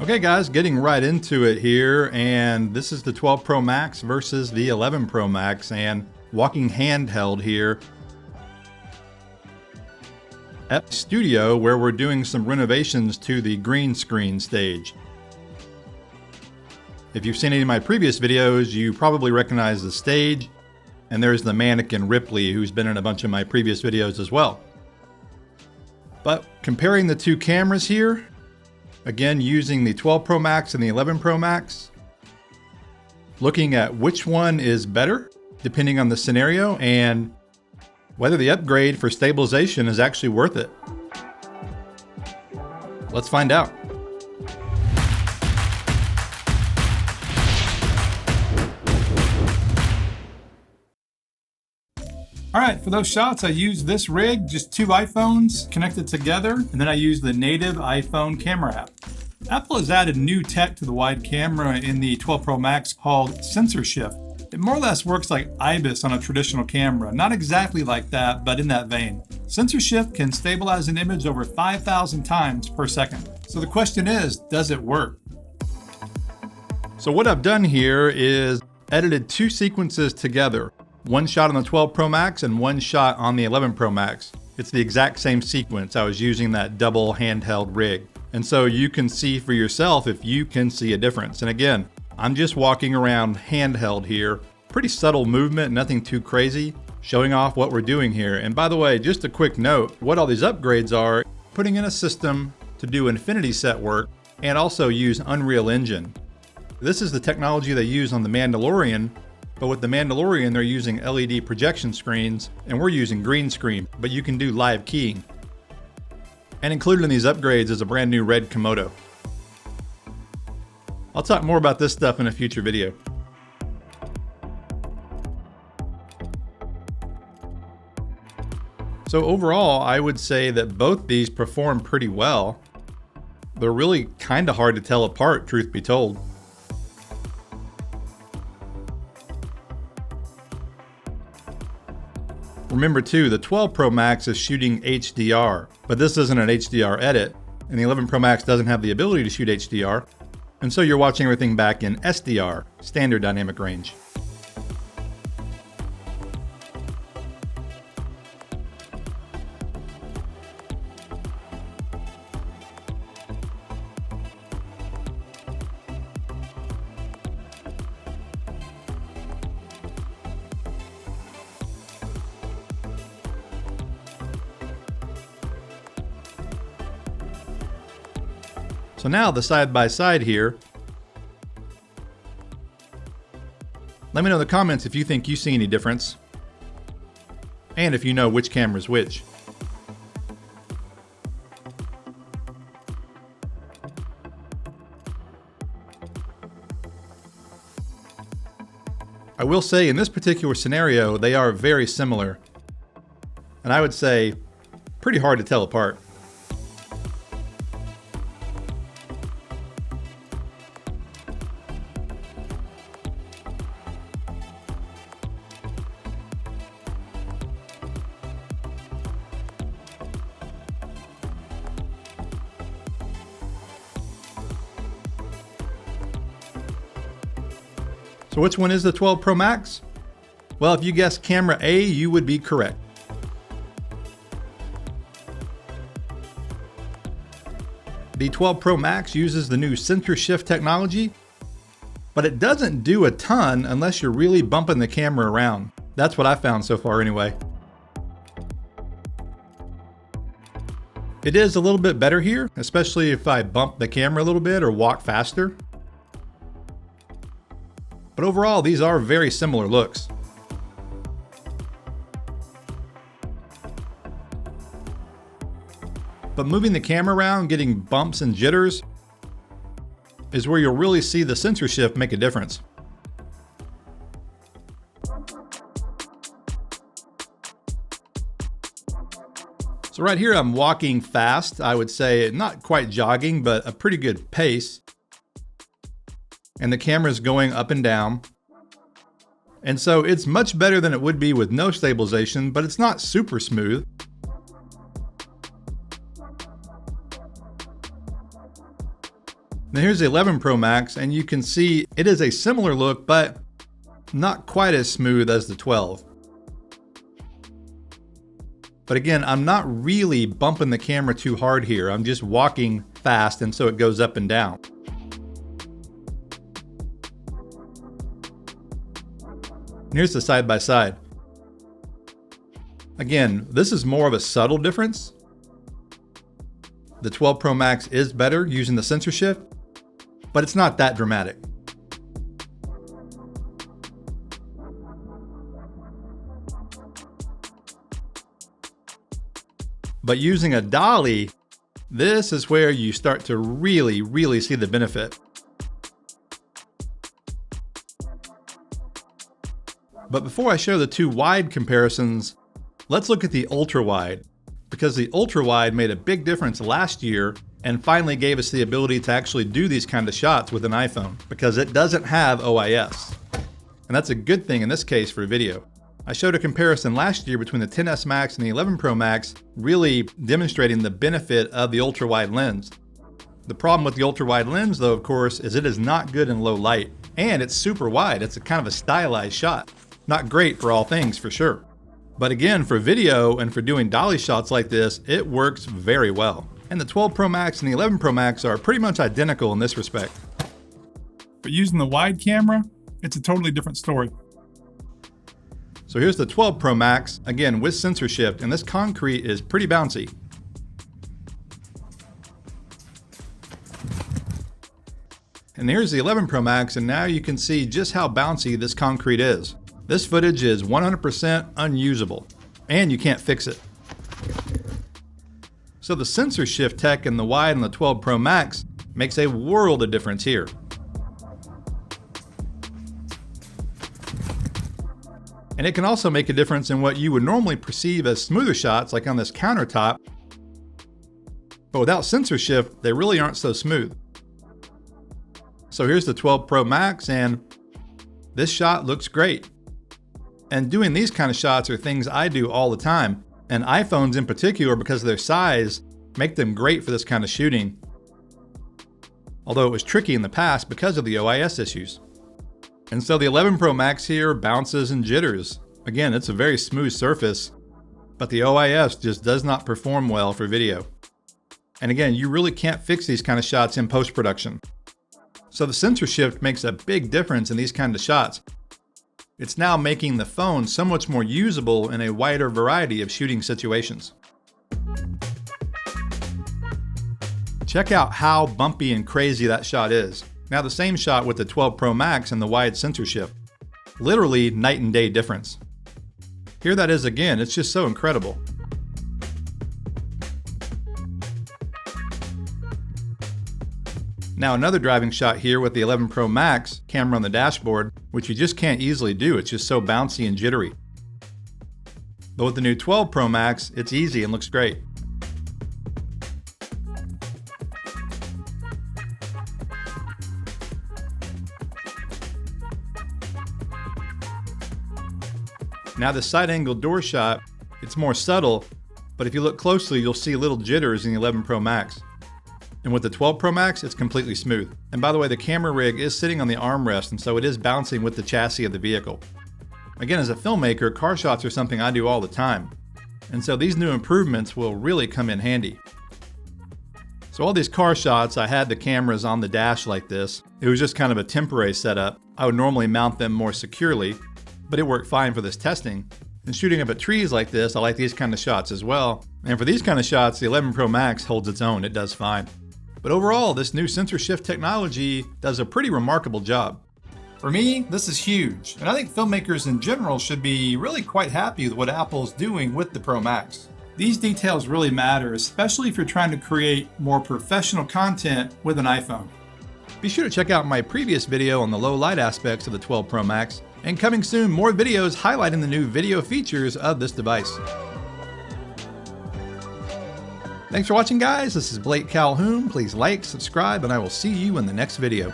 Okay guys, getting right into it here, and this is the 12 Pro Max versus the 11 Pro Max, and walking handheld here at the studio where we're doing some renovations to the green screen stage. If you've seen any of my previous videos, you probably recognize the stage, and there's the mannequin Ripley, who's been in a bunch of my previous videos as well. But comparing the two cameras here, again, using the 12 Pro Max and the 11 Pro Max, looking at which one is better, depending on the scenario, and whether the upgrade for stabilization is actually worth it. Let's find out. All right, for those shots, I used this rig, just two iPhones connected together, and then I used the native iPhone camera app. Apple has added new tech to the wide camera in the 12 Pro Max called sensor shift. It more or less works like IBIS on a traditional camera. Not exactly like that, but in that vein. Sensor shift can stabilize an image over 5,000 times per second. So the question is, does it work? So what I've done here is edited two sequences together. One shot on the 12 Pro Max and one shot on the 11 Pro Max. It's the exact same sequence. I was using that double handheld rig. And so you can see for yourself if you can see a difference. And again, I'm just walking around handheld here. Pretty subtle movement, nothing too crazy, showing off what we're doing here. And by the way, just a quick note, what all these upgrades are, putting in a system to do infinity set work and also use Unreal Engine. This is the technology they use on The Mandalorian. But with The Mandalorian, they're using LED projection screens, and we're using green screen, but you can do live keying. And included in these upgrades is a brand new red Komodo. I'll talk more about this stuff in a future video. So overall, I would say that both these perform pretty well. They're really kind of hard to tell apart, truth be told. Remember too, the 12 Pro Max is shooting HDR, but this isn't an HDR edit, and the 11 Pro Max doesn't have the ability to shoot HDR, and so you're watching everything back in SDR, standard dynamic range. So now the side-by-side here. Let me know in the comments if you think you see any difference, and if you know which camera is which. I will say in this particular scenario, they are very similar, and I would say pretty hard to tell apart. So which one is the 12 Pro Max? Well, if you guessed camera A, you would be correct. The 12 Pro Max uses the new sensor shift technology, but it doesn't do a ton unless you're really bumping the camera around. That's what I found so far anyway. It is a little bit better here, especially if I bump the camera a little bit or walk faster. But overall, these are very similar looks. But moving the camera around, getting bumps and jitters, is where you'll really see the sensor shift make a difference. So right here, I'm walking fast. I would say not quite jogging, but a pretty good pace. And the camera's going up and down. And so it's much better than it would be with no stabilization, but it's not super smooth. Now here's the 11 Pro Max, and you can see it is a similar look, but not quite as smooth as the 12. But again, I'm not really bumping the camera too hard here. I'm just walking fast, and so it goes up and down. And here's the side by side. Again, this is more of a subtle difference. The 12 Pro Max is better using the sensor shift, but it's not that dramatic. But using a Dolly, this is where you start to really see the benefit. But before I show the two wide comparisons, let's look at the ultra wide, because the ultra wide made a big difference last year and finally gave us the ability to actually do these kind of shots with an iPhone, because it doesn't have OIS. And that's a good thing in this case for video. I showed a comparison last year between the XS Max and the 11 Pro Max, really demonstrating the benefit of the ultra wide lens. The problem with the ultra wide lens though, of course, is it is not good in low light, and it's super wide. It's a kind of a stylized shot. Not great for all things for sure. But again, for video and for doing dolly shots like this, it works very well. And the 12 Pro Max and the 11 Pro Max are pretty much identical in this respect. But using the wide camera, it's a totally different story. So here's the 12 Pro Max, again with sensor shift, and this concrete is pretty bouncy. And here's the 11 Pro Max, and now you can see just how bouncy this concrete is. This footage is 100% unusable, and you can't fix it. So the sensor shift tech in the wide and the 12 Pro Max makes a world of difference here. And it can also make a difference in what you would normally perceive as smoother shots, like on this countertop. But without sensor shift, they really aren't so smooth. So here's the 12 Pro Max, and this shot looks great. And doing these kind of shots are things I do all the time. And iPhones in particular, because of their size, make them great for this kind of shooting. Although it was tricky in the past because of the OIS issues. And so the 11 Pro Max here bounces and jitters. Again, it's a very smooth surface, but the OIS just does not perform well for video. And again, you really can't fix these kind of shots in post-production. So the sensor shift makes a big difference in these kind of shots. It's now making the phone so much more usable in a wider variety of shooting situations. Check out how bumpy and crazy that shot is. Now the same shot with the 12 Pro Max and the wide sensor shift. Literally night and day difference. Here that is again, it's just so incredible. Now another driving shot here with the 11 Pro Max camera on the dashboard, which you just can't easily do, it's just so bouncy and jittery. But with the new 12 Pro Max, it's easy and looks great. Now the side angle door shot, it's more subtle, but if you look closely, you'll see little jitters in the 11 Pro Max. And with the 12 Pro Max, it's completely smooth. And by the way, the camera rig is sitting on the armrest, and so it is bouncing with the chassis of the vehicle. Again, as a filmmaker, car shots are something I do all the time. And so these new improvements will really come in handy. So all these car shots, I had the cameras on the dash like this. It was just kind of a temporary setup. I would normally mount them more securely, but it worked fine for this testing. And shooting up at trees like this, I like these kind of shots as well. And for these kind of shots, the 11 Pro Max holds its own, it does fine. But overall, this new sensor shift technology does a pretty remarkable job. For me, this is huge, and I think filmmakers in general should be really quite happy with what Apple's doing with the Pro Max. These details really matter, especially if you're trying to create more professional content with an iPhone. Be sure to check out my previous video on the low light aspects of the 12 Pro Max. And coming soon, more videos highlighting the new video features of this device. Thanks for watching, guys. This is Blake Calhoun. Please like, subscribe, and I will see you in the next video.